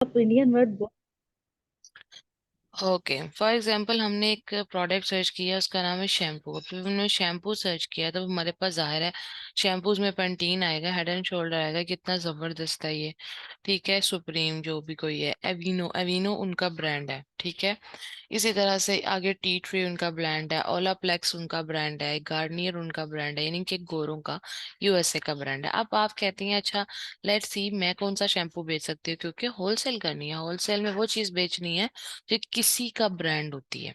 आप Indian word बोल। Okay, for example हमने एक प्रोडक्ट सर्च किया, उसका नाम है शैम्पू। फिर हमने शैम्पू सर्च किया तो हमारे पास जाहिर है शैम्पूज में पैंटीन आएगा, हेड एंड शोल्डर आएगा, कितना जबरदस्त है ये। ठीक है, सुप्रीम जो भी कोई है, एविनो एविनो उनका ब्रांड है। ठीक है, इसी तरह से आगे टी ट्री उनका ब्रांड है, ओलाप्लेक्स उनका ब्रांड है, गार्नियर उनका ब्रांड है, यानी कि गोरों का यूएसए का ब्रांड है। अब आप कहती हैं अच्छा लेट्स सी मैं कौन सा शैम्पू बेच सकती हूँ, क्योंकि होलसेल करनी है, होलसेल में वो चीज बेचनी है जो किसी का ब्रांड होती है।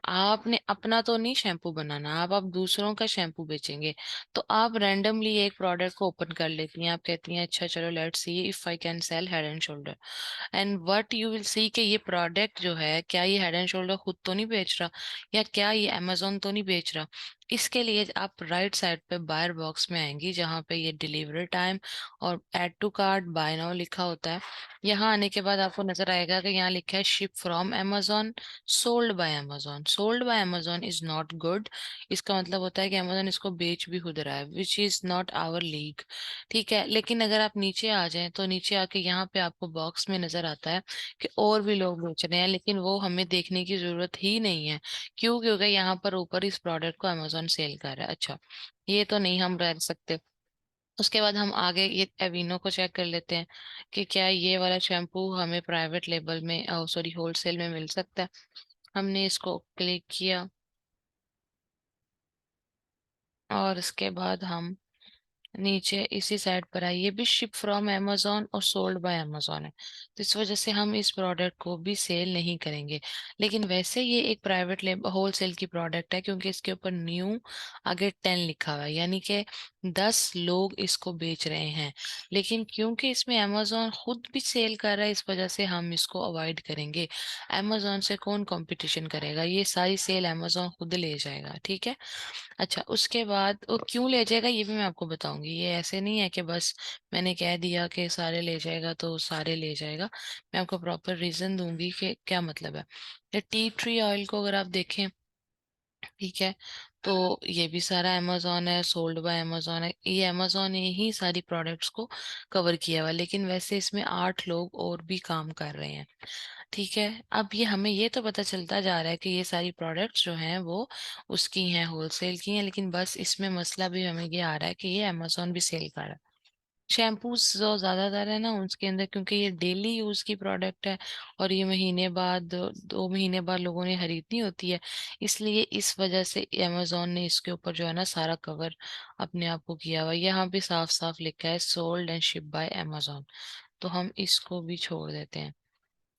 आपने अपना तो नहीं शैम्पू बनाना, आप दूसरों का शैम्पू बेचेंगे। तो आप रैंडमली एक प्रोडक्ट को ओपन कर लेती हैं, आप कहती हैं अच्छा चलो let's see if I can sell head and shoulder, and what you will see कि ये प्रोडक्ट जो है, क्या ये हेड एंड शोल्डर खुद तो नहीं बेच रहा, या क्या ये अमेजोन तो नहीं बेच रहा। इसके लिए आप राइट साइड पे बायर बॉक्स में आएंगी, जहाँ पे ये डिलीवरी टाइम और add to cart buy now लिखा होता है। यहाँ आने के बाद आपको नजर आएगा कि यहाँ लिखा है ship from Amazon, sold by Amazon. Sold by Amazon is not good. इसका मतलब होता है कि अमेजोन इसको बेच भी खुद रहा है, which is not our league. ठीक है, लेकिन अगर आप नीचे आ जाएं तो नीचे आके यहाँ पे आपको बॉक्स में नजर आता है कि और भी लोग बेच रहे हैं, लेकिन वो हमें देखने की जरूरत ही नहीं है। क्यों? क्योंकि यहाँ पर ऊपर इस प्रोडक्ट को अमेजोन सेल कर रहा है। अच्छा, ये तो नहीं हम रह सकते। उसके बाद हम आगे ये एविनो को चेक कर लेते हैं कि क्या ये वाला शैम्पू हमें प्राइवेट लेबल में, सॉरी होलसेल में मिल सकता है। हमने इसको क्लिक किया और इसके बाद हम नीचे इसी साइड पर है, ये भी शिप फ्रॉम अमेजोन और सोल्ड बाय अमेजोन है, तो इस वजह से हम इस प्रोडक्ट को भी सेल नहीं करेंगे। लेकिन वैसे ये एक प्राइवेट लेबल होलसेल की प्रोडक्ट है, क्योंकि इसके ऊपर न्यू आगे 10 लिखा हुआ है, यानी कि 10 लोग इसको बेच रहे हैं। लेकिन क्योंकि इसमें अमेजोन खुद भी सेल कर रहा है, इस वजह से हम इसको अवॉइड करेंगे। अमेजोन से कौन कंपटीशन करेगा, ये सारी सेल अमेजोन खुद ले जाएगा। ठीक है, अच्छा उसके बाद वो क्यों ले जाएगा ये भी मैं आपको बताऊंगी। ये ऐसे नहीं है कि बस मैंने कह दिया कि सारे ले जाएगा तो सारे ले जाएगा। मैं आपको प्रॉपर रीजन दूंगी कि क्या मतलब है। ये टी ट्री ऑयल को अगर आप देखें, ठीक है, तो ये भी सारा अमेजोन है, सोल्ड बाय अमेजोन है, ये अमेजोन ने ही सारी प्रोडक्ट्स को कवर किया हुआ, लेकिन वैसे इसमें 8 लोग और भी काम कर रहे हैं। ठीक है, अब ये हमें ये तो पता चलता जा रहा है कि ये सारी प्रोडक्ट्स जो हैं वो उसकी हैं, होलसेल की हैं, लेकिन बस इसमें मसला भी हमें ये आ रहा है कि ये अमेजोन भी सेल कर रहा है। शैम्पूस जो ज्यादातर है ना उसके अंदर, क्योंकि ये डेली यूज की प्रोडक्ट है और ये महीने बाद 2 महीने बाद लोगों ने खरीदनी होती है, इसलिए इस वजह से अमेजोन ने इसके ऊपर जो है ना सारा कवर अपने आप को किया हुआ है। यहाँ पे साफ साफ लिखा है sold and ship bye Amazon, तो हम इसको भी छोड़ देते हैं।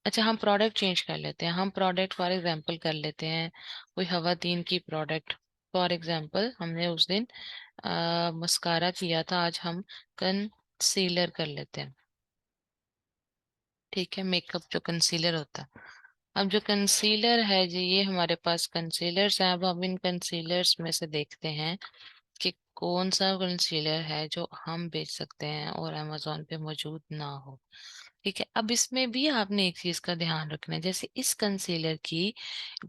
अच्छा, हम प्रोडक्ट चेंज कर लेते हैं। हम प्रोडक्ट फॉर एग्जांपल कर लेते हैं कोई हवा तीन की प्रोडक्ट। फॉर एग्जांपल हमने उस दिन मस्कारा किया था, आज हम कंसीलर कर लेते हैं। ठीक है, मेकअप जो कंसीलर होता है। अब जो कंसीलर है जी, ये हमारे पास कंसीलर्स हैं। अब हम इन कंसीलर्स में से देखते हैं कि कौन सा कंसीलर है जो हम बेच सकते हैं और अमेजोन पे मौजूद ना हो। ठीक है, अब इसमें भी आपने एक चीज का ध्यान रखना है, जैसे इस कंसीलर की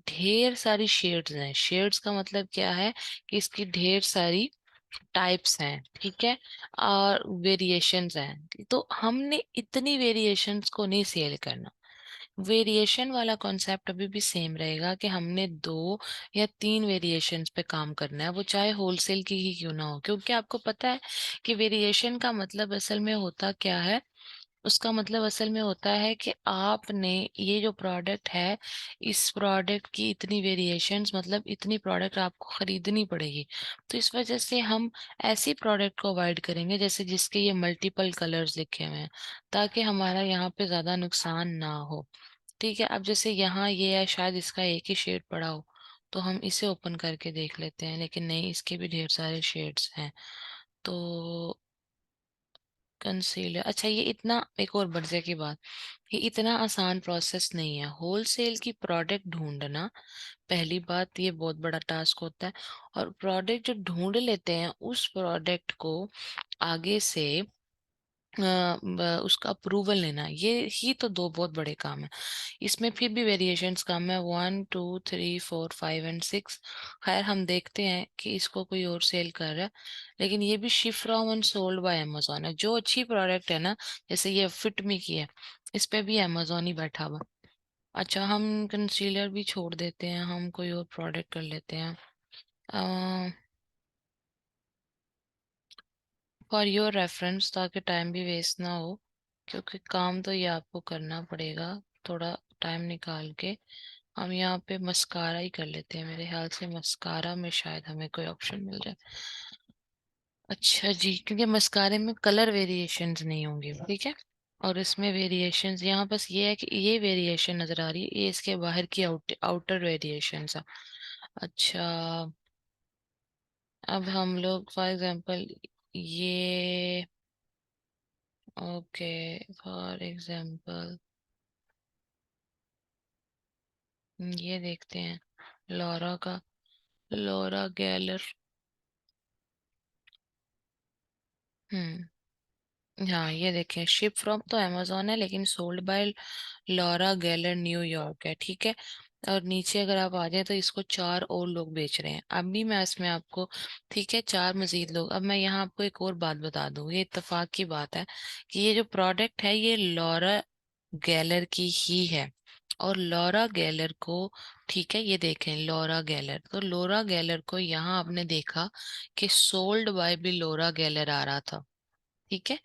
ढेर सारी शेड्स हैं। शेड्स का मतलब क्या है कि इसकी ढेर सारी टाइप्स हैं। ठीक है, और वेरिएशंस हैं, तो हमने इतनी वेरिएशंस को नहीं सेल करना। वेरिएशन वाला कॉन्सेप्ट अभी भी सेम रहेगा कि हमने 2 या 3 वेरिएशंस पे काम करना है, वो चाहे होलसेल की ही क्यों ना हो, क्योंकि आपको पता है कि वेरिएशन का मतलब असल में होता क्या है। उसका मतलब असल में होता है कि आपने ये जो प्रोडक्ट है, इस प्रोडक्ट की इतनी वेरिएशंस, मतलब इतनी प्रोडक्ट आपको खरीदनी पड़ेगी। तो इस वजह से हम ऐसी प्रोडक्ट को अवॉइड करेंगे जैसे जिसके ये मल्टीपल कलर्स लिखे हुए हैं, ताकि हमारा यहाँ पे ज्यादा नुकसान ना हो। ठीक है, अब जैसे यहाँ ये है, शायद इसका एक ही शेड पड़ा हो, तो हम इसे ओपन करके देख लेते हैं, लेकिन नहीं, इसके भी ढेर सारे शेड्स हैं। तो कंसीलर, अच्छा ये इतना, एक और मजे की बात, ये इतना आसान प्रोसेस नहीं है होलसेल की प्रोडक्ट ढूंढना। पहली बात, ये बहुत बड़ा टास्क होता है, और प्रोडक्ट जो ढूंढ लेते हैं उस प्रोडक्ट को आगे से उसका अप्रूवल लेना, ये ही तो दो बहुत बड़े काम है। इसमें फिर भी वेरिएशंस कम है, 1 2 3 4 5 एंड 6। खैर हम देखते हैं कि इसको कोई और सेल कर रहा है, लेकिन ये भी शिफ्रा वन सोल्ड बाय अमेजोन है, जो अच्छी प्रोडक्ट है ना, जैसे ये फिट मी की है, इस पे भी अमेजोन ही बैठा हुआ। अच्छा, हम कंसीलर भी छोड़ देते हैं, हम कोई और प्रोडक्ट कर लेते हैं। फॉर योर रेफरेंस, ताकि टाइम भी वेस्ट ना हो, क्योंकि काम तो ये आपको करना पड़ेगा, थोड़ा टाइम निकाल के हम यहाँ पे मस्कारा ही कर लेते हैं। मेरे ख्याल से मस्कारा में शायद हमें कोई ऑप्शन मिल जाए। अच्छा जी, क्योंकि मस्कारे में कलर वेरिएशंस नहीं होंगे, ठीक है। और इसमें वेरिएशंस यहाँ बस ये है कि ये वेरिएशन नजर आ रही है, ये इसके बाहर की आउटर वेरिएशंस है। अच्छा, अब हम लोग फॉर एग्जांपल ये, ओके, फॉर एग्जांपल ये देखते हैं लॉरा का, लॉरा गैलर। हम्म, हाँ ये देखें, शिप फ्रॉम तो अमेजोन है लेकिन सोल्ड बाय लॉरा गैलर न्यूयॉर्क है, ठीक है। और नीचे अगर आप आ जाए तो इसको चार और लोग बेच रहे हैं, अब भी मैं इसमें आपको, ठीक है, चार मजीद लोग। अब मैं यहाँ आपको एक और बात बता दूं, ये इत्तेफाक की बात है कि ये जो प्रोडक्ट है ये लॉरा गैलर की ही है। और लॉरा गैलर को, ठीक है, ये देखें लॉरा गैलर, तो लॉरा गैलर को यहाँ आपने देखा कि सोल्ड बाय भी लॉरा गैलर आ रहा था, ठीक है।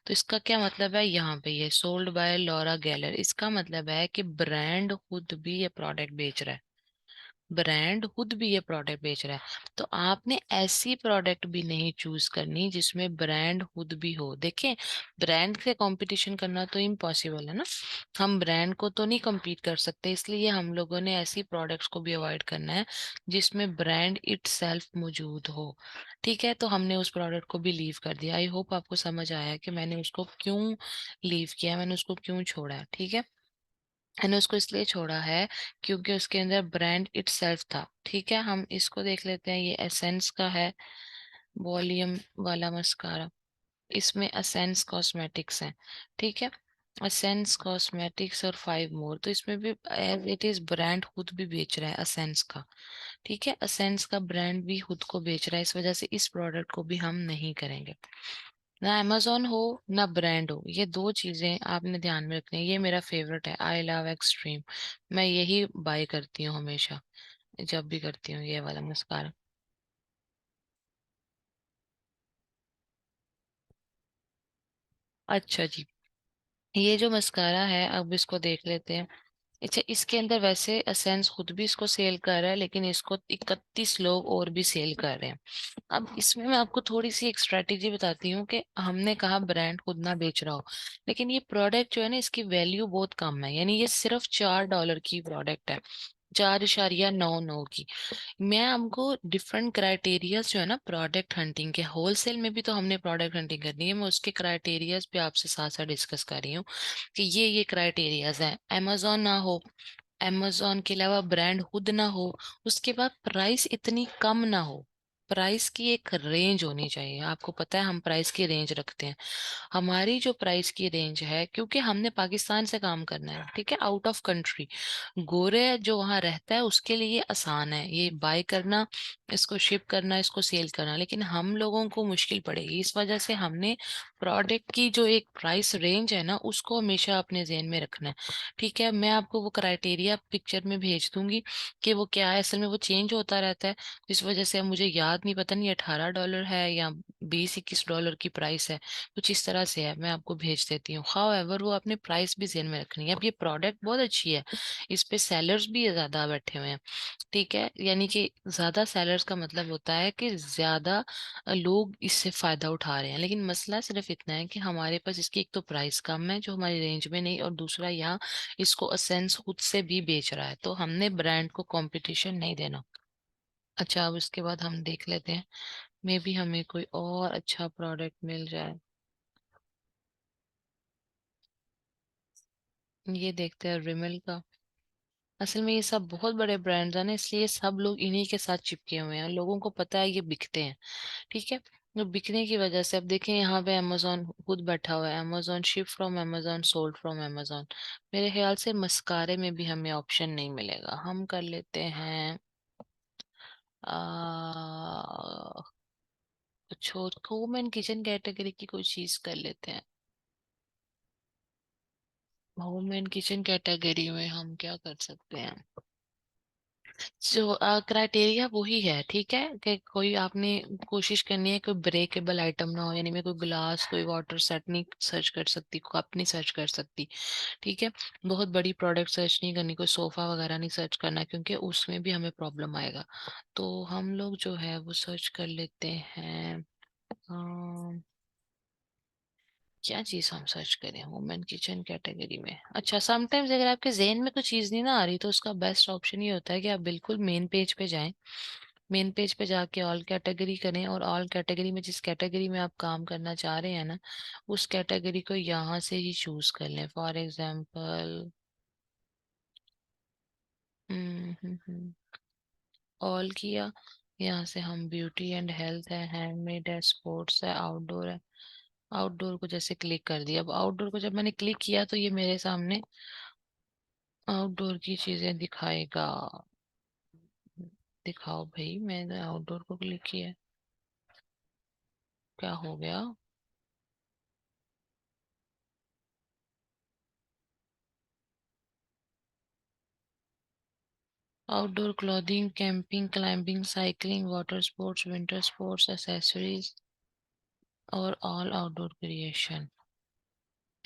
तो इसका क्या मतलब है, यहाँ पे ये सोल्ड बाय लॉरा गैलर, इसका मतलब है कि ब्रांड खुद भी ये प्रोडक्ट बेच रहा है, ब्रांड खुद भी ये प्रोडक्ट बेच रहा है। तो आपने ऐसी प्रोडक्ट भी नहीं चूज करनी जिसमें ब्रांड खुद भी हो। देखें, ब्रांड से कंपटीशन करना तो इम्पॉसिबल है ना, हम ब्रांड को तो नहीं compete कर सकते, इसलिए हम लोगों ने ऐसी प्रोडक्ट्स को भी अवॉइड करना है जिसमें ब्रांड इटसेल्फ मौजूद हो, ठीक है। तो हमने उस प्रोडक्ट को भी लीव कर दिया। आई होप आपको समझ आया कि मैंने उसको क्यों लीव किया, मैंने उसको क्यों छोड़ा है, ठीक है। मैंने उसको इसलिए छोड़ा है क्योंकि उसके अंदर ब्रांड इटसेल्फ था, ठीक है। हम इसको देख लेते हैं, ये एसेंस का है, वॉल्यूम वाला मस्कारा, इसमें असेंस कॉस्मेटिक्स है, ठीक है। असेंस कॉस्मेटिक्स और फाइव मोर, तो इसमें भी एज इट इज ब्रांड खुद भी बेच रहा है असेंस का, ठीक है। असेंस का ब्रांड भी खुद को बेच रहा है, इस वजह से इस प्रोडक्ट को भी हम नहीं करेंगे। ना अमेजोन हो ना ब्रांड हो, ये दो चीजें आपने ध्यान में रखनी है। ये मेरा फेवरेट है, आई लव एक्सट्रीम, मैं यही बाय करती हूँ हमेशा, जब भी करती हूँ ये वाला मस्कारा। अच्छा जी, ये जो मस्कारा है अब इसको देख लेते हैं। अच्छा, इसके अंदर वैसे असेंस खुद भी इसको सेल कर रहा है, लेकिन इसको 31 लोग और भी सेल कर रहे हैं। अब इसमें मैं आपको थोड़ी सी एक स्ट्रेटेजी बताती हूँ कि हमने कहा ब्रांड खुद ना बेच रहा हो, लेकिन ये प्रोडक्ट जो है ना इसकी वैल्यू बहुत कम है, यानी ये सिर्फ $4 की प्रोडक्ट है, 4.99 की। मैं आपको डिफरेंट क्राइटेरियाज जो है ना प्रोडक्ट हंटिंग के, होलसेल में भी तो हमने प्रोडक्ट हंटिंग करनी है, मैं उसके क्राइटेरियाज पे आपसे साथ साथ डिस्कस कर रही हूँ कि ये क्राइटेरियाज हैं। अमेजोन ना हो, अमेजोन के अलावा ब्रांड खुद ना हो, उसके बाद प्राइस इतनी कम ना हो, प्राइस की एक रेंज होनी चाहिए। आपको पता है हम प्राइस की रेंज रखते हैं, हमारी जो प्राइस की रेंज है, क्योंकि हमने पाकिस्तान से काम करना है, ठीक है, आउट ऑफ कंट्री, गोरे जो वहां रहता है उसके लिए ये आसान है ये बाय करना, इसको शिप करना, इसको सेल करना, लेकिन हम लोगों को मुश्किल पड़ेगी। इस वजह से हमने प्रोडक्ट की जो एक प्राइस रेंज है ना उसको हमेशा अपने ज़हन में रखना है, ठीक है। मैं आपको वो क्राइटेरिया पिक्चर में भेज दूंगी कि वो क्या है, असल में वो चेंज होता रहता है, इस वजह से अब मुझे याद नहीं, पता नहीं $18 है या 20-21 की प्राइस है, कुछ इस तरह से है, मैं आपको भेज देती हूँ। हाउएवर वो अपने प्राइस भी ज़हन में रखनी है। अब ये प्रोडक्ट बहुत अच्छी है, इस पे सेलर्स भी ज्यादा बैठे हुए हैं, ठीक है, यानी कि ज्यादा सेलर्स का मतलब होता है कि ज्यादा लोग इससे फायदा उठा रहे हैं, लेकिन मसला सिर्फ इतना है कि हमारे पास इसकी एक तो प्राइस कम है जो हमारी रेंज में नहीं, और दूसरा यहाँ इसको असेंस खुद से भी बेच रहा है, तो हमने ब्रांड को कंपटीशन नहीं देना। अच्छा, अब इसके बाद हम देख लेते हैं, मे बी हमें कोई और अच्छा प्रोडक्ट मिल जाए। ये देखते हैं रिमल का। असल में ये सब बहुत बड़े ब्रांड्स हैं ना, इसलिए सब लोग इन्हीं के साथ चिपके हुए हैं, लोगों को पता है ये बिकते हैं, ठीक है। तो बिकने की वजह से अब देखें यहाँ पे अमेजोन खुद बैठा हुआ है, Amazon ship from Amazon, sold from Amazon. मेरे ख्याल से मस्कारे में भी हमें ऑप्शन नहीं मिलेगा, हम कर लेते हैं कुछ होम एंड किचन कैटेगरी की कोई चीज कर लेते हैं। होम एंड किचन कैटेगरी में हम क्या कर सकते हैं? जो क्राइटेरिया वही है, ठीक है, कि कोई आपने कोशिश करनी है कोई ब्रेकेबल आइटम ना हो, यानी मैं कोई ग्लास कोई वाटर सेट नहीं सर्च कर सकती, कप नहीं सर्च कर सकती, ठीक है। बहुत बड़ी प्रोडक्ट सर्च नहीं करनी, कोई सोफा वगैरह नहीं सर्च करना, क्योंकि उसमें भी हमें प्रॉब्लम आएगा। तो हम लोग जो है वो सर्च कर लेते हैं। क्या चीज हम सर्च करें वुमेन किचन कैटेगरी में? अच्छा, समटाइम्स अगर आपके जेहन में कोई चीज नहीं ना आ रही, तो उसका बेस्ट ऑप्शन ये होता है कि आप बिल्कुल मेन पेज पे जाएं। मेन पेज पे जाके ऑल कैटेगरी करें, और ऑल कैटेगरी में जिस कैटेगरी में आप काम करना चाह रहे हैं ना, उस कैटेगरी को यहाँ से ही चूज कर लें। फॉर एग्जाम्पल ऑल किया, यहाँ से हम ब्यूटी एंड हेल्थ है, हैंडमेड है, स्पोर्ट्स है, आउटडोर है। आउटडोर को जैसे क्लिक कर दिया, अब आउटडोर को जब मैंने क्लिक किया तो ये मेरे सामने आउटडोर की चीजें दिखाएगा। दिखाओ भाई, मैंने आउटडोर को क्लिक किया है। क्या हो गया? Outdoor clothing, camping, climbing, cycling, water sports, winter sports, accessories और ऑल आउटडोर क्रिएशन।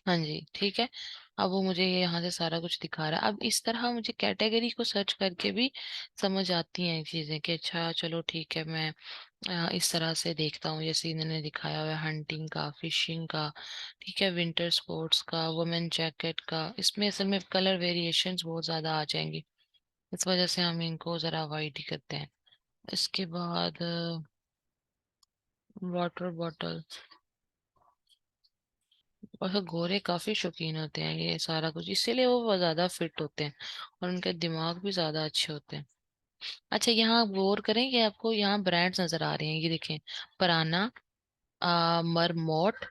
हाँ जी, ठीक है। अब वो मुझे ये यहाँ से सारा कुछ दिखा रहा है। अब इस तरह मुझे कैटेगरी को सर्च करके भी समझ आती हैं चीजें, कि अच्छा चलो ठीक है, मैं इस तरह से देखता हूँ, जैसे इन्होंने दिखाया हुआ है हंटिंग का, फिशिंग का, ठीक है, विंटर स्पोर्ट्स का, वुमेन जैकेट का। इसमें असल में कलर वेरिएशंस बहुत ज्यादा आ जाएंगी, इस वजह से हम इनको जरा अवॉइड ही करते हैं। इसके बाद वाटर बॉटल। और गोरे काफी शौकीन होते हैं ये सारा कुछ, इसीलिए वो बहुत ज्यादा फिट होते हैं, और उनके दिमाग भी ज्यादा अच्छे होते हैं। अच्छा, यहाँ आप गौर करें कि आपको यहाँ ब्रांड्स नजर आ रहे हैं, ये देखें। पराना, मरमोट,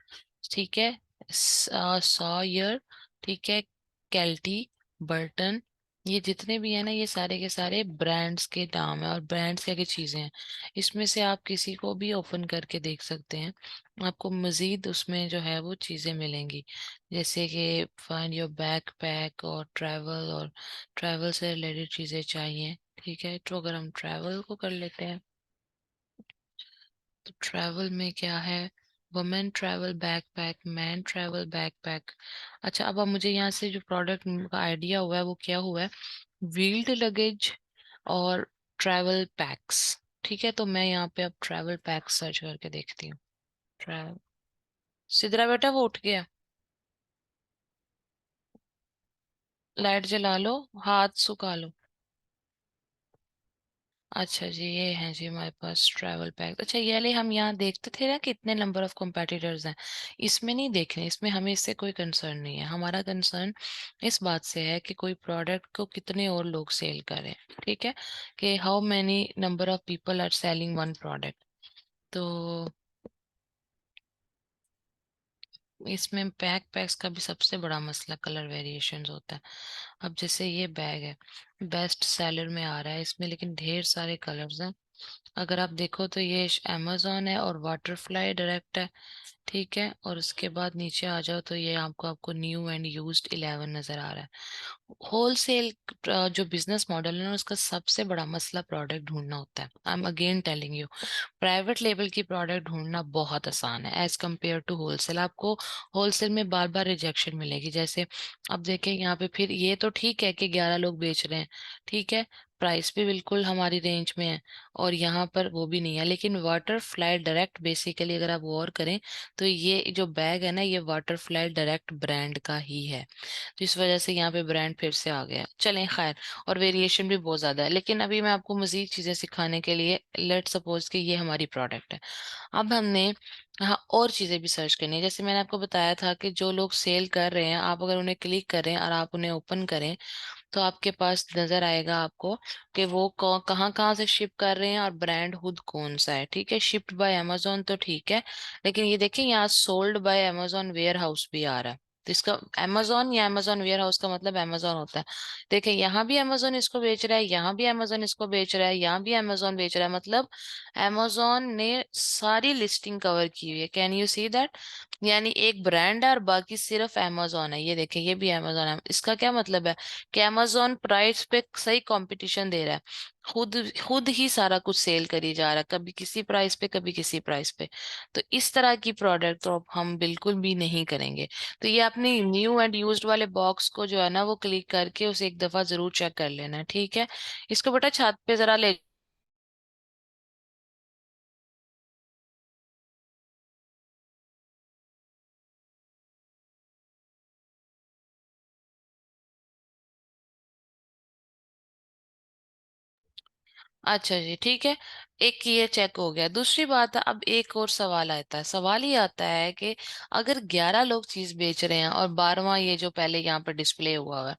ठीक है, सॉयर, ठीक है, केल्टी, बर्टन, ये जितने भी है ना, ये सारे के सारे ब्रांड्स के नाम है, और ब्रांड्स क्या की चीजें हैं। इसमें से आप किसी को भी ओपन करके देख सकते हैं, आपको मजीद उसमें जो है वो चीजें मिलेंगी। जैसे कि फाइंड योर बैक पैक, और ट्रैवल, और ट्रैवल से रिलेटेड चीजें चाहिए, ठीक है। तो अगर हम ट्रैवल को कर लेते हैं, तो ट्रैवल में क्या है? Women travel backpack, man travel backpack. अच्छा, अब मुझे यहाँ से जो प्रोडक्ट का आइडिया हुआ है वो क्या हुआ है? व्हील्ड लगेज और ट्रैवल पैक्स। ठीक है, तो मैं यहाँ पे अब ट्रैवल पैक्स सर्च करके देखती हूँ। ट्रैवल। सिद्रा बेटा, वो उठ गया। लाइट जला लो, हाथ सुखा लो। अच्छा जी, ये हैं जी हमारे पास ट्रैवल पैक। अच्छा, ये वाले हम यहाँ देखते थे ना कितने नंबर ऑफ competitors हैं, इसमें नहीं देख रहे, इसमें हमें इससे कोई कंसर्न नहीं है। हमारा कंसर्न इस बात से है कि कोई प्रोडक्ट को कितने और लोग सेल करें, ठीक है, कि how many number of people are selling one product. तो इसमें बैक पैक्स का भी सबसे बड़ा मसला कलर वेरिएशंस होता है। अब जैसे ये बैग है, बेस्ट सेलर में आ रहा है इसमें, लेकिन ढेर सारे कलर्स हैं। अगर आप देखो तो ये अमेजोन है और वाटरफ्लाई डायरेक्ट है, ठीक है। और उसके बाद नीचे आ जाओ तो ये आपको आपको न्यू एंड यूज्ड 11 नजर आ रहा है। होलसेल जो बिजनेस मॉडल है ना, उसका सबसे बड़ा मसला प्रोडक्ट ढूंढना होता है। I am again telling you, private level की प्रोडक्ट ढूंढना बहुत आसान है एज कम्पेयर टू होलसेल। आपको होलसेल में बार बार रिजेक्शन मिलेगी। जैसे अब देखें यहाँ पे, फिर ये तो ठीक है कि 11 लोग बेच रहे हैं, ठीक है, प्राइस भी बिल्कुल हमारी रेंज में है, और यहाँ पर वो भी नहीं है। लेकिन वाटरफ्लाई डायरेक्ट बेसिकली अगर आप गौर करें, तो ये जो बैग है ना, ये वाटरफ्लाई डायरेक्ट ब्रांड का ही है, तो इस वजह से यहाँ पे ब्रांड फिर से आ गया। चलें खैर, और वेरिएशन भी बहुत ज्यादा है, लेकिन अभी मैं आपको मजीद चीजें सिखाने के लिए, लेट सपोज कि ये हमारी प्रोडक्ट है। अब हमने हाँ और चीजें भी सर्च करनी है। जैसे मैंने आपको बताया था कि जो लोग सेल कर रहे हैं, आप अगर उन्हें क्लिक करें और आप उन्हें ओपन करें, तो आपके पास नजर आएगा आपको कि वो कहाँ कहाँ से शिप कर रहे हैं, और ब्रांड खुद कौन सा है, ठीक है। शिप्ड बाय अमेजोन तो ठीक है, लेकिन ये देखिए यहाँ sold by Amazon warehouse भी आ रहा है। तो इसका अमेजोन या अमेजोन वेयर हाउस का मतलब अमेजोन होता है। देखिए यहाँ भी अमेजोन इसको बेच रहा है, यहाँ भी अमेजोन इसको बेच रहा है, यहाँ भी अमेजोन बेच रहा है, मतलब अमेजोन ने सारी लिस्टिंग कवर की हुई है। Can you see that? यानी एक ब्रांड है और बाकी सिर्फ अमेजोन है। ये देखिए ये भी अमेजोन है। इसका क्या मतलब है कि अमेजोन प्राइस पे सही कंपटीशन दे रहा है, खुद खुद ही सारा कुछ सेल करी जा रहा है, कभी किसी प्राइस पे कभी किसी प्राइस पे। तो इस तरह की प्रोडक्ट तो अब हम बिल्कुल भी नहीं करेंगे। तो ये अपनी न्यू एंड यूज्ड वाले बॉक्स को जो है ना वो क्लिक करके उसे एक दफा जरूर चेक कर लेना, ठीक है? इसको बेटा छत पे जरा ले। अच्छा जी ठीक है, एक ये चेक हो गया। दूसरी बात है, अब एक और सवाल आता है। सवाल ये आता है कि अगर 11 लोग चीज बेच रहे हैं और 12वां ये जो पहले यहाँ पर डिस्प्ले हुआ हुआ है,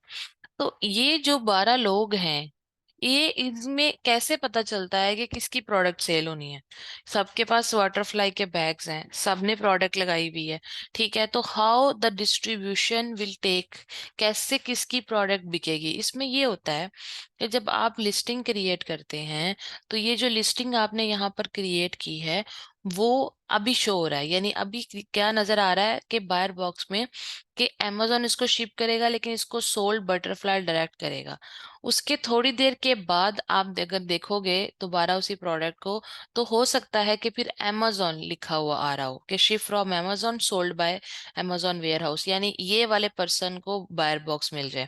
तो ये जो 12 लोग हैं, ये इसमें कैसे पता चलता है कि किसकी प्रोडक्ट सेल होनी है? सबके पास बटरफ्लाई के बैग्स हैं, सबने प्रोडक्ट लगाई हुई है, ठीक है? तो how the distribution will take, कैसे किसकी प्रोडक्ट बिकेगी? इसमें ये होता है कि जब आप लिस्टिंग क्रिएट करते हैं, तो ये जो लिस्टिंग आपने यहाँ पर क्रिएट की है वो अभी शो हो रहा है। यानी अभी क्या नजर आ रहा है कि बायर बॉक्स में कि amazon इसको शिप करेगा, लेकिन इसको सोल्ड बटरफ्लाई डायरेक्ट करेगा। उसके थोड़ी देर के बाद आप अगर देखोगे दोबारा उसी प्रोडक्ट को, तो हो सकता है कि फिर amazon लिखा हुआ आ रहा हो कि ship from amazon sold by amazon warehouse, यानी ये वाले पर्सन को बायर बॉक्स मिल जाए।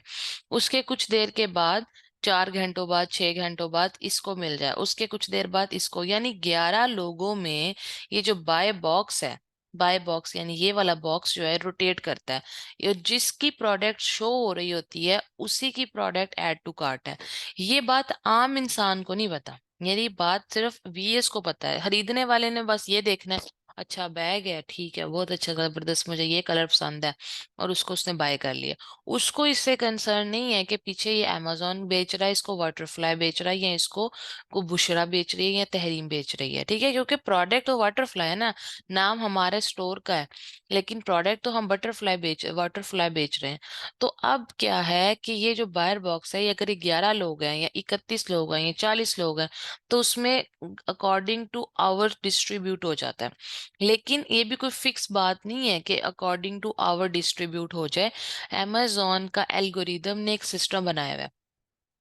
उसके कुछ देर के बाद, 4 घंटों बाद, 6 घंटों बाद इसको मिल जाए, उसके कुछ देर बाद इसको, यानी 11 लोगों में ये जो बाय बॉक्स है, बाय बॉक्स यानी ये वाला बॉक्स जो है रोटेट करता है। ये जिसकी प्रोडक्ट शो हो रही होती है उसी की प्रोडक्ट ऐड टू कार्ट है। ये बात आम इंसान को नहीं पता, मेरी बात सिर्फ वीएस को पता है। खरीदने वाले ने बस ये देखना है, अच्छा बैग है, ठीक है, बहुत अच्छा जबरदस्त, मुझे ये कलर पसंद है, और उसको उसने बाय कर लिया। उसको इससे कंसर्न नहीं है कि पीछे ये अमेजोन बेच रहा है, इसको बटरफ्लाई बेच रहा है, या इसको को बुशरा बेच रही है या तहरीम बेच रही है, ठीक है? क्योंकि प्रोडक्ट तो बटरफ्लाई है ना, नाम हमारे स्टोर का है, लेकिन प्रोडक्ट तो हम बटरफ्लाई बेच रहे हैं। तो अब क्या है कि ये जो बायर बॉक्स है, ये अगर 11 लोग हैं या 31 लोग हैं या 40 लोग हैं, तो उसमें अकॉर्डिंग टू आवर डिस्ट्रीब्यूट हो जाता है। लेकिन ये भी कोई फिक्स बात नहीं है कि अकॉर्डिंग टू आवर डिस्ट्रीब्यूट हो जाए। amazon का एल्गोरिदम ने एक सिस्टम बनाया हुआ है,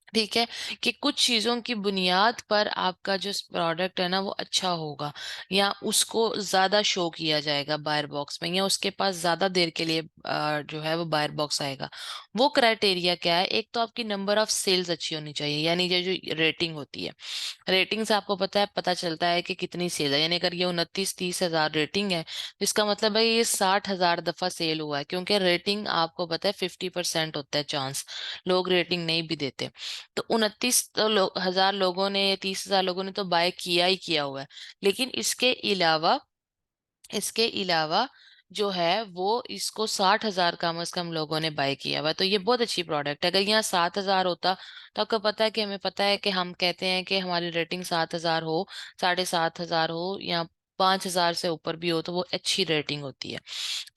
ठीक है, कि कुछ चीजों की बुनियाद पर आपका जो प्रोडक्ट है ना वो अच्छा होगा, या उसको ज्यादा शो किया जाएगा बायर बॉक्स में, या उसके पास ज्यादा देर के लिए जो है वो बायर बॉक्स आएगा। वो क्राइटेरिया क्या है? एक तो आपकी नंबर ऑफ सेल्स अच्छी होनी चाहिए, यानी ये जो रेटिंग होती है, रेटिंग से आपको पता है, पता चलता है कि कितनी सेल है। यानी अगर ये 29-30 हजार रेटिंग है, तो इसका मतलब है ये 60 हजार दफा सेल हुआ है, क्योंकि रेटिंग आपको पता है 50% होता है चांस, लोग रेटिंग नहीं भी देते। तो 29 हजार लोगों ने, 30 हजार लोगों ने तो बाय किया ही किया हुआ है। लेकिन इसके अलावा जो है वो इसको 60 हजार कम से कम लोगों ने बाय किया हुआ है। तो ये बहुत अच्छी प्रोडक्ट है। अगर यहाँ 7 हजार होता, तो आपको पता है कि हमें पता है कि हम कहते हैं कि हमारी रेटिंग 7 हजार हो, 7.5 हजार हो, या 5 हजार से ऊपर भी हो, तो वो अच्छी रेटिंग होती है।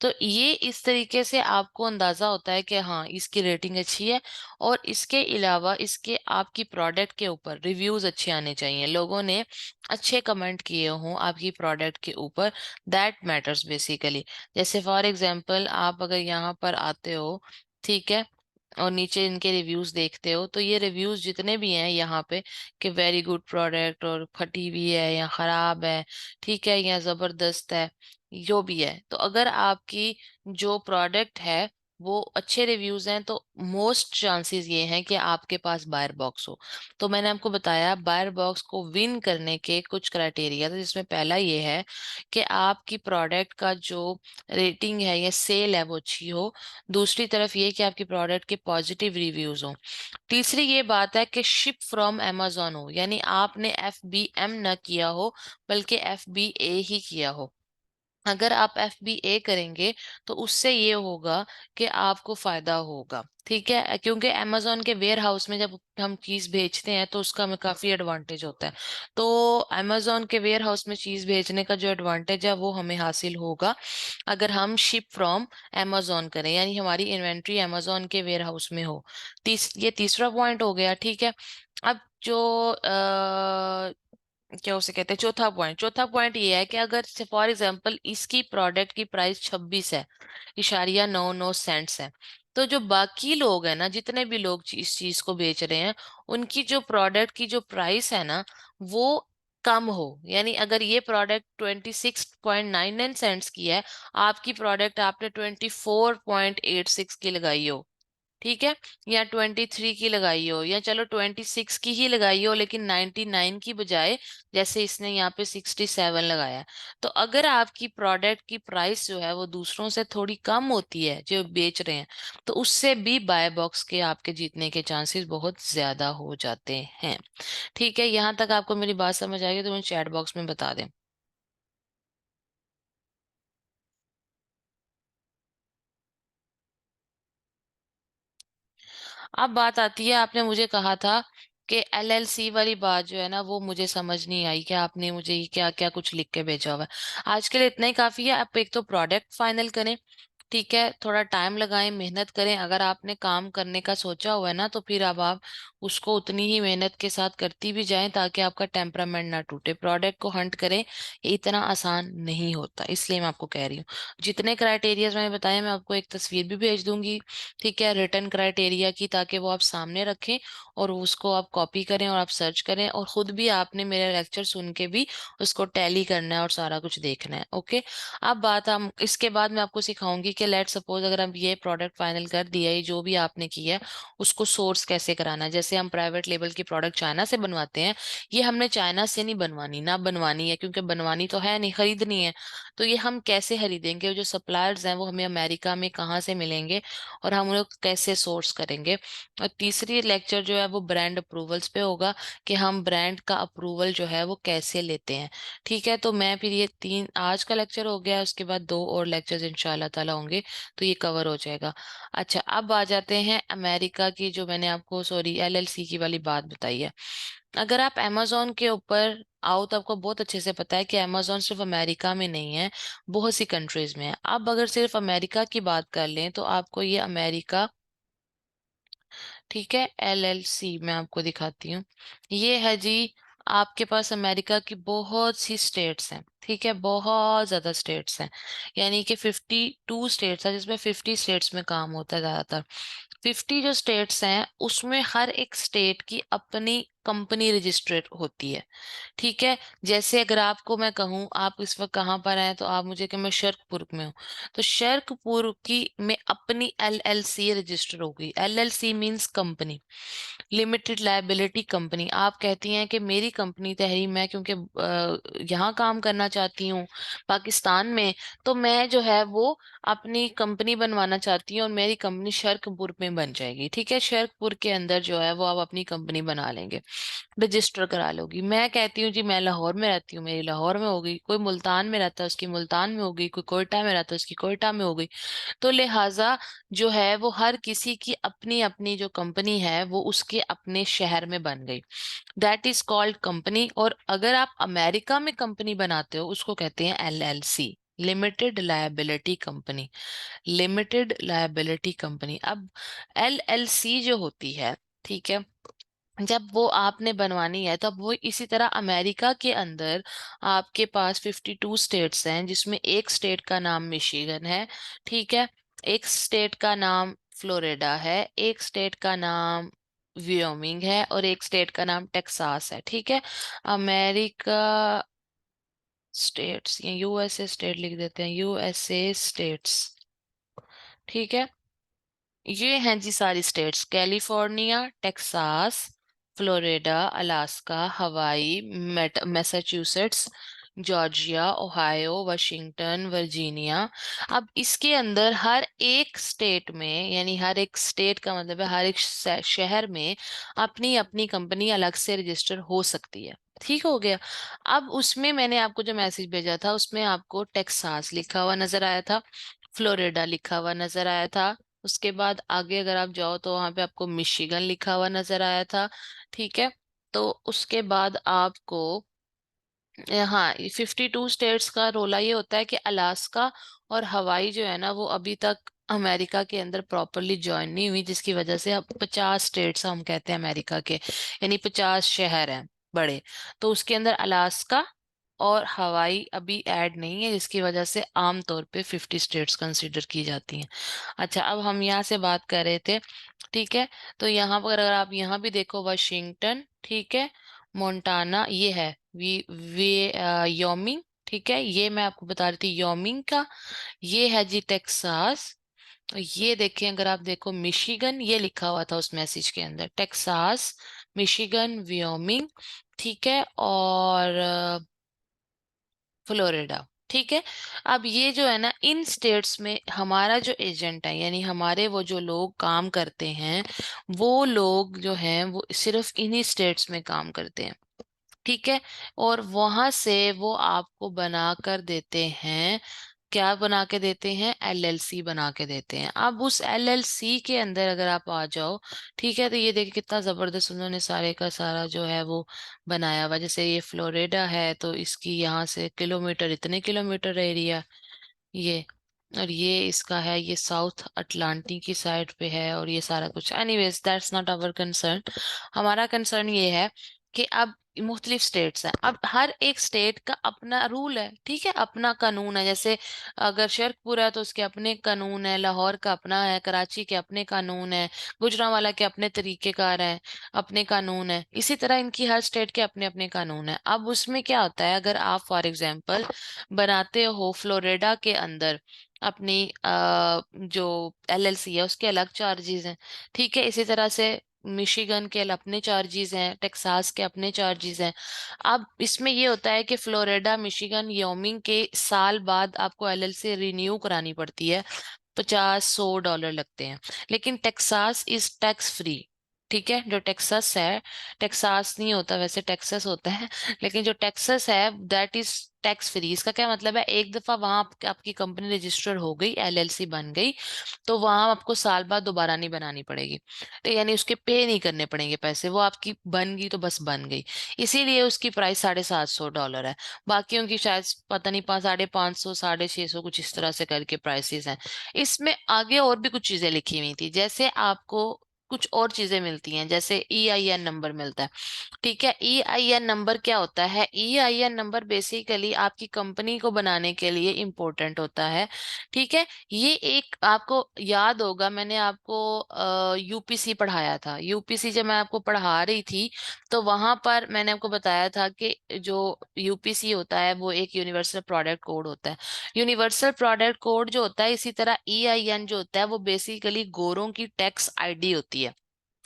तो ये इस तरीके से आपको अंदाजा होता है कि हाँ इसकी रेटिंग अच्छी है। और इसके अलावा इसके आपकी प्रोडक्ट के ऊपर रिव्यूज अच्छे आने चाहिए, लोगों ने अच्छे कमेंट किए हों आपकी प्रोडक्ट के ऊपर, दैट मैटर्स बेसिकली। जैसे फॉर एग्जांपल आप अगर यहाँ पर आते हो, ठीक है, और नीचे इनके रिव्यूज देखते हो, तो ये रिव्यूज जितने भी हैं यहाँ पे कि वेरी गुड प्रोडक्ट, और फटी हुई है या खराब है, ठीक है, या जबरदस्त है, जो भी है, तो अगर आपकी जो प्रोडक्ट है वो अच्छे रिव्यूज हैं, तो मोस्ट चांसेस ये हैं कि आपके पास बायर बॉक्स हो। तो मैंने आपको बताया बायर बॉक्स को विन करने के कुछ क्राइटेरिया, तो जिसमें पहला ये है कि आपकी प्रोडक्ट का जो रेटिंग है या सेल है वो अच्छी हो। दूसरी तरफ ये कि आपकी प्रोडक्ट के पॉजिटिव रिव्यूज हो। तीसरी ये बात है कि शिप फ्रॉम amazon हो, यानी आपने FBM न किया हो बल्कि FBA ही किया हो। अगर आप FBA करेंगे तो उससे ये होगा कि आपको फायदा होगा, ठीक है, क्योंकि अमेजोन के वेयर हाउस में जब हम चीज भेजते हैं तो उसका हमें काफी एडवांटेज होता है। तो अमेजोन के वेयर हाउस में चीज भेजने का जो एडवांटेज है वो हमें हासिल होगा अगर हम शिप फ्रॉम अमेजोन करें, यानी हमारी इन्वेंट्री अमेजोन के वेयर हाउस में हो। ये तीसरा पॉइंट हो गया, ठीक है। अब जो क्या उसे कहते हैं, चौथा पॉइंट ये है कि अगर फॉर एग्जांपल इसकी प्रोडक्ट की प्राइस 26 है, इशारिया 99 सेंट्स है, तो जो बाकी लोग हैं ना, जितने भी लोग इस चीज को बेच रहे हैं, उनकी जो प्रोडक्ट की जो प्राइस है ना, वो कम हो। यानी अगर ये प्रोडक्ट 26.99 सेंट्स की है, आपकी प्रोडक्ट आपने 24.86 की लगाई हो, ठीक है, या 23 की लगाई हो, या चलो 26 की ही लगाई हो लेकिन 99 की बजाय जैसे इसने यहाँ पे 67 लगाया है, तो अगर आपकी प्रोडक्ट की प्राइस जो है वो दूसरों से थोड़ी कम होती है जो बेच रहे हैं, तो उससे भी बाय बॉक्स के आपके जीतने के चांसेस बहुत ज्यादा हो जाते हैं। ठीक है, यहाँ तक आपको मेरी बात समझ आएगी तो मुझे चैट बॉक्स में बता दें। अब बात आती है, आपने मुझे कहा था कि LLC वाली बात जो है ना वो मुझे समझ नहीं आई कि आपने मुझे ये क्या क्या कुछ लिख के भेजा हुआ है। आज के लिए इतना ही काफी है। आप एक तो प्रोडक्ट फाइनल करें, ठीक है, थोड़ा टाइम लगाएं, मेहनत करें। अगर आपने काम करने का सोचा हुआ है ना, तो फिर अब आप उसको उतनी ही मेहनत के साथ करती भी जाएं ताकि आपका टेम्परामेंट ना टूटे। प्रोडक्ट को हंट करें, ये इतना आसान नहीं होता, इसलिए मैं आपको कह रही हूँ। जितने क्राइटेरियाज मैंने बताए, मैं आपको एक तस्वीर भी भेज दूंगी, ठीक है, रिटर्न क्राइटेरिया की, ताकि वो आप सामने रखें और उसको आप कॉपी करें और आप सर्च करें, और खुद भी आपने मेरा लेक्चर सुन के भी उसको टैली करना है और सारा कुछ देखना है। ओके, अब बात हम इसके बाद मैं आपको सिखाऊंगी कि लेट सपोज अगर हम ये प्रोडक्ट फाइनल कर दिया है, जो भी आपने किया है उसको सोर्स कैसे कराना है। जैसे हम प्राइवेट लेबल की प्रोडक्ट चाइना से बनवाते हैं, ये हमने चाइना से नहीं बनवानी, ना बनवानी है, क्योंकि बनवानी तो है नहीं, खरीदनी है। तो ये हम कैसे खरीदेंगे, जो सप्लायर्स हैं वो हमें अमेरिका में कहाँ से मिलेंगे, और हम उन्हें कैसे सोर्स करेंगे। और तीसरी लेक्चर जो है वो ब्रांड अप्रूवल्स पे होगा, कि हम ब्रांड का अप्रूवल जो है वो कैसे लेते हैं। ठीक है, तो मैं फिर ये तीन आज का लेक्चर हो गया, उसके बाद दो और लेक्चर्स इंशाल्लाह ताला होंगे, तो ये कवर हो जाएगा। अच्छा, अब आ जाते हैं अमेरिका की, जो मैंने आपको सॉरी LLC की वाली बात बताई है। अगर आप अमेजोन के ऊपर आओ तो आपको बहुत अच्छे से पता है कि अमेजोन सिर्फ अमेरिका में नहीं है, बहुत सी कंट्रीज में है। अब अगर सिर्फ अमेरिका की बात कर लें तो आपको ये अमेरिका, ठीक है, LLC मैं आपको दिखाती हूँ। ये है जी, आपके पास अमेरिका की बहुत सी स्टेट्स हैं, ठीक है, बहुत ज्यादा स्टेट्स हैं, यानी कि 52 स्टेट्स है, जिसमें 50 स्टेट्स में काम होता है ज्यादातर। 50 जो स्टेट्स हैं उसमें हर एक स्टेट की अपनी कंपनी रजिस्ट्रेड होती है, ठीक है। जैसे अगर आपको मैं कहूँ आप इस वक्त कहाँ पर हैं, तो आप मुझे कि मैं शर्कपुर में हूँ, तो शर्कपुर की में अपनी LLC रजिस्टर होगी। LLC means company, limited liability company. आप कहती हैं कि मेरी कंपनी तहरीर, मैं क्योंकि यहाँ काम करना चाहती हूँ पाकिस्तान में, तो मैं जो है वो अपनी कंपनी बनवाना चाहती हूँ और मेरी कंपनी शर्कपुर में बन जाएगी, ठीक है। शर्कपुर के अंदर जो है वो आप अपनी कंपनी बना लेंगे, रजिस्टर करा लोगी। मैं कहती हूँ जी मैं लाहौर में रहती हूँ, मेरी लाहौर में होगी, कोई मुल्तान में रहता है उसकी मुल्तान में होगी, कोई कोयटा में रहता है उसकी कोयटा में होगी। तो लिहाजा जो है वो हर किसी की अपनी अपनी जो कंपनी है वो उसके अपने शहर में बन गई, दैट इज कॉल्ड कंपनी। और अगर आप अमेरिका में कंपनी बनाते हो उसको कहते हैं LLC, limited liability company, limited liability company. अब LLC जो होती है, ठीक है, जब वो आपने बनवानी है तब वो इसी तरह अमेरिका के अंदर आपके पास 52 स्टेट्स हैं, जिसमें एक स्टेट का नाम मिशिगन है, ठीक है, एक स्टेट का नाम फ्लोरिडा है, एक स्टेट का नाम व्योमिंग है, और एक स्टेट का नाम टेक्सास है, ठीक है। अमेरिका स्टेट्स या USA स्टेट लिख देते हैं, USA स्टेट्स, ठीक है। ये हैं जी सारी states, California, Texas, Florida, Alaska, Hawaii, Massachusetts, Georgia, Ohio, Washington, Virginia. अब इसके अंदर हर एक स्टेट में, यानी हर एक स्टेट का मतलब है हर एक शहर में अपनी अपनी कंपनी अलग से रजिस्टर हो सकती है। ठीक हो गया। अब उसमें मैंने आपको जो मैसेज भेजा था उसमें आपको टेक्सास लिखा हुआ नजर आया था, फ्लोरिडा लिखा हुआ नजर आया था। उसके बाद आगे अगर आप जाओ तो वहां पे आपको मिशिगन लिखा हुआ नजर आया था। ठीक है। तो उसके बाद आपको हाँ, 52 स्टेट्स का रोला ये होता है कि अलास्का और हवाई जो है ना वो अभी तक अमेरिका के अंदर प्रॉपरली ज्वाइन नहीं हुई, जिसकी वजह से अब 50 स्टेट्स हम कहते हैं अमेरिका के, यानी 50 शहर हैं बड़े। तो उसके अंदर अलास्का और हवाई अभी ऐड नहीं है, जिसकी वजह से आमतौर पे 50 स्टेट्स कंसिडर की जाती हैं। अच्छा, अब हम यहाँ से बात कर रहे थे। ठीक है। तो यहाँ पर अगर आप यहाँ भी देखो, वाशिंगटन, ठीक है, मोन्टाना ये है, वी योमिंग, ठीक है, ये मैं आपको बता रही थी योमिंग का। ये है जी टेक्सास। तो ये देखें, अगर आप देखो मिशिगन ये लिखा हुआ था उस मैसेज के अंदर, टेक्सास, मिशिगन, व्योमिंग, ठीक है, और फ्लोरिडा। ठीक है। अब ये जो है ना, इन स्टेट्स में हमारा जो एजेंट है, यानी हमारे वो जो लोग काम करते हैं, वो लोग जो हैं वो सिर्फ इन्हीं स्टेट्स में काम करते हैं। ठीक है। और वहां से वो आपको बना कर देते हैं, क्या बना के देते हैं, एलएलसी बना के देते हैं। अब उस एलएलसी के अंदर अगर आप आ जाओ, ठीक है, तो ये देखिए कितना जबरदस्त उन्होंने सारे का सारा जो है वो बनाया हुआ। जैसे ये फ्लोरिडा है तो इसकी यहाँ से किलोमीटर, इतने किलोमीटर एरिया ये, और ये इसका है, ये साउथ अटलांटिक की साइड पे है, और ये सारा कुछ, anyways that's not our concern. हमारा कंसर्न ये है कि अब मुख्तलिफ स्टेट्स हैं, अब हर एक स्टेट का अपना रूल है, ठीक है, अपना कानून है। जैसे अगर शेरपुर है तो उसके अपने कानून है, लाहौर का अपना है, कराची के अपने कानून है, गुजरांवाला के अपने तरीकेकार है, अपने कानून है। इसी तरह इनकी हर स्टेट के अपने अपने कानून है। अब उसमें क्या होता है, अगर आप फॉर एग्जाम्पल बनाते हो फ्लोरिडा के अंदर अपनी जो एलएलसी है उसके अलग चार्जेस हैं। ठीक है। इसी तरह से मिशिगन के अपने चार्जेस हैं, टेक्सास के अपने चार्जेस हैं। अब इसमें ये होता है कि फ्लोरिडा, मिशिगन, योमिंग के साल बाद आपको एलएलसी रिन्यू करानी पड़ती है, 50-100 डॉलर लगते हैं। लेकिन टेक्सास इज टैक्स फ्री। ठीक है। जो टेक्सास है, टेक्सास नहीं होता वैसे, टेक्सास होता है, लेकिन जो टेक्सास है दैट इज टैक्स फ्री। इसका क्या मतलब है, एक दफा वहां आपकी कंपनी रजिस्टर हो गई, एलएलसी बन गई, तो वहां आपको साल बाद दोबारा नहीं बनानी पड़ेगी। तो यानी उसके पे नहीं करने पड़ेंगे पैसे, वो आपकी बन गई तो बस बन गई। इसीलिए उसकी प्राइस 750 डॉलर है। बाकियों की शायद पता नहीं, 550, 650, कुछ इस तरह से करके प्राइसेस हैं। इसमें आगे और भी कुछ चीजें लिखी हुई थी, जैसे आपको कुछ और चीजें मिलती हैं, जैसे ईआईएन नंबर मिलता है। ठीक है। ईआईएन नंबर क्या होता है, ईआईएन नंबर बेसिकली आपकी कंपनी को बनाने के लिए इम्पोर्टेंट होता है। ठीक है। ये एक आपको याद होगा, मैंने आपको यूपीसी पढ़ाया था। यूपीसी जब मैं आपको पढ़ा रही थी तो वहां पर मैंने आपको बताया था कि जो यूपीसी होता है वो एक यूनिवर्सल प्रोडक्ट कोड होता है। यूनिवर्सल प्रोडक्ट कोड जो होता है, इसी तरह ईआईएन जो होता है वो बेसिकली गोरों की टैक्स आईडी होती है।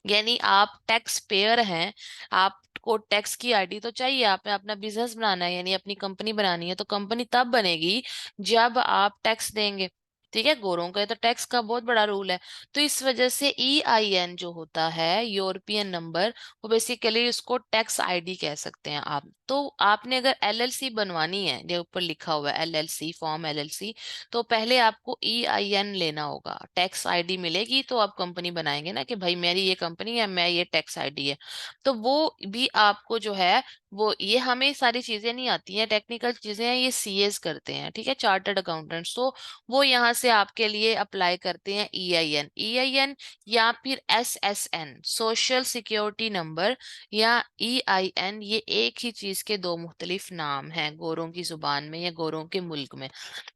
यानी आप टैक्स पेयर हैं, आपको टैक्स की आईडी तो चाहिए, आपने अपना बिजनेस बनाना है, यानी अपनी कंपनी बनानी है, तो कंपनी तब बनेगी जब आप टैक्स देंगे। ठीक है। गोरों का तो टैक्स का बहुत बड़ा रूल है। तो इस वजह से ईआईएन जो होता है, यूरोपियन नंबर, वो बेसिकली उसको टैक्स आईडी कह सकते हैं आप। तो आपने अगर एलएलसी बनवानी है, जो ऊपर लिखा हुआ है एलएलसी, फॉर्म एलएलसी, तो पहले आपको ईआईएन लेना होगा, टैक्स आईडी मिलेगी तो आप कंपनी बनाएंगे ना, कि भाई मेरी ये कंपनी है, मैं ये टैक्स आईडी है। तो वो भी आपको जो है, वो ये हमें सारी चीजें नहीं आती हैं, टेक्निकल चीजें हैं, ये सीएस करते हैं, ठीक है, चार्टर्ड अकाउंटेंट्स। तो वो यहाँ से आपके लिए अप्लाई करते हैं ईआईएन, ईआईएन या फिर एसएसएन, सोशल सिक्योरिटी नंबर, या ईआईएन, ये एक ही चीज के दो मुख्तलिफ नाम हैं गोरों की जुबान में या गोरों के मुल्क में।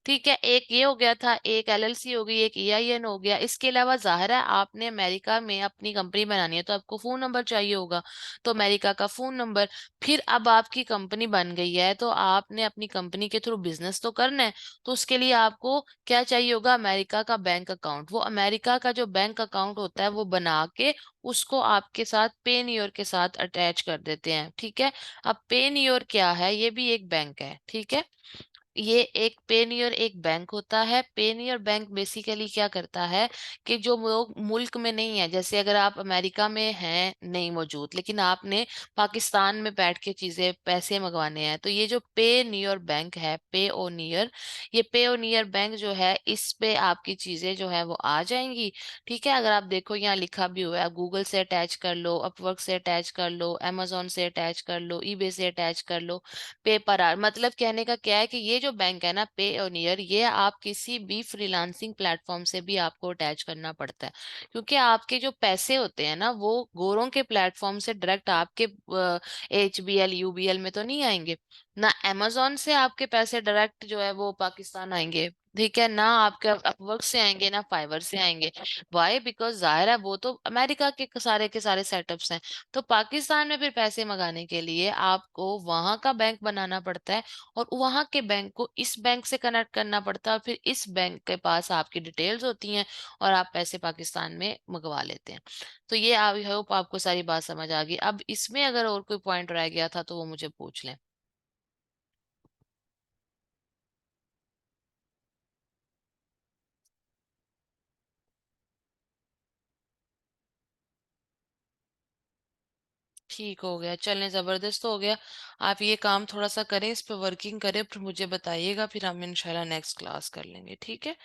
ठीक है। एक ये हो गया था, एक एलएलसी हो गई, एक ईआईएन हो गया। इसके अलावा जाहिर है आपने अमेरिका में अपनी कंपनी बनानी है तो आपको फोन नंबर चाहिए होगा, तो अमेरिका का फोन नंबर। फिर अब आपकी कंपनी बन गई है तो आपने अपनी कंपनी के थ्रू बिजनेस तो करना है, तो उसके लिए आपको क्या चाहिए होगा, अमेरिका का बैंक अकाउंट। वो अमेरिका का जो बैंक अकाउंट होता है वो बना के उसको आपके साथ पेनियोर के साथ अटैच कर देते हैं। ठीक है। अब पेनियोर क्या है, ये भी एक बैंक है। ठीक है। ये एक पेनियर एक बैंक होता है। पेनियर बैंक बेसिकली क्या करता है कि जो लोग मुल्क में नहीं है, जैसे अगर आप अमेरिका में हैं नहीं मौजूद, लेकिन आपने पाकिस्तान में बैठ के चीजें पैसे मंगवाने हैं, तो ये जो पे नियर बैंक है, पे ओ नियर, ये पे ओ नियर बैंक जो है, इस पे आपकी चीजें जो है वो आ जाएंगी। ठीक है, अगर आप देखो यहाँ लिखा भी हुआ है, गूगल से अटैच कर लो, अपवर्क से अटैच कर लो, अमेजोन से अटैच कर लो, ईबे से अटैच कर लो, पेपर आर, मतलब कहने का क्या है कि ये जो बैंक है ना पेओनियर, ये आप किसी भी फ्रीलांसिंग प्लेटफॉर्म से भी आपको अटैच करना पड़ता है, क्योंकि आपके जो पैसे होते हैं ना वो गोरों के प्लेटफॉर्म से डायरेक्ट आपके HBL यूबीएल में तो नहीं आएंगे ना, अमेजोन से आपके पैसे डायरेक्ट जो है वो पाकिस्तान आएंगे। ठीक है ना, आपके अपवर्क से आएंगे ना फाइवर से आएंगे। वाई? बिकॉज जाहिर है वो तो अमेरिका के सारे सेटअप्स हैं। तो पाकिस्तान में फिर पैसे मंगाने के लिए आपको वहां का बैंक बनाना पड़ता है, और वहां के बैंक को इस बैंक से कनेक्ट करना पड़ता है, और फिर इस बैंक के पास आपकी डिटेल्स होती हैं, और आप पैसे पाकिस्तान में मंगवा लेते हैं। तो ये आई होप आपको सारी बात समझ आ गई। अब इसमें अगर और कोई पॉइंट रह गया था तो वो मुझे पूछ लें। ठीक हो गया, चलें, जबरदस्त हो गया। आप ये काम थोड़ा सा करें, इस पे वर्किंग करें, फिर मुझे बताइएगा, फिर हम इंशाल्लाह नेक्स्ट क्लास कर लेंगे, ठीक है?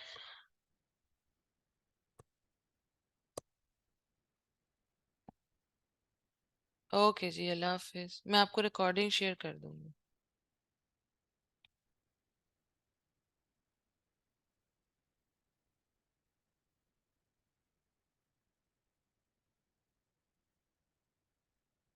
ओके जी, अल्लाह हाफिज। मैं आपको रिकॉर्डिंग शेयर कर दूंगी।